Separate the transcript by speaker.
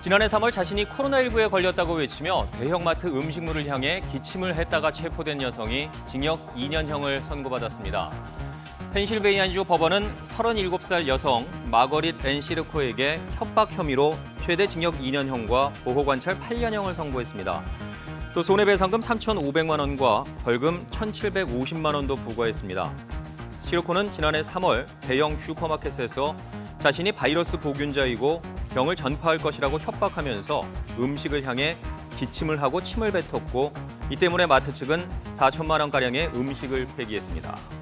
Speaker 1: 지난해 3월 자신이 코로나19에 걸렸다고 외치며 대형마트 음식물을 향해 기침을 했다가 체포된 여성이 징역 2년형을 선고받았습니다. 펜실베이니아주 법원은 37살 여성 마거릿 앤 시르코에게 협박 혐의로 최대 징역 2년형과 보호관찰 8년형을 선고했습니다. 또 손해배상금 3,500만 원과 벌금 1,750만 원도 부과했습니다. 시르코는 지난해 3월 대형 슈퍼마켓에서 자신이 바이러스 보균자이고 병을 전파할 것이라고 협박하면서 음식을 향해 기침을 하고 침을 뱉었고 이 때문에 마트 측은 4천만 원가량의 음식을 폐기했습니다.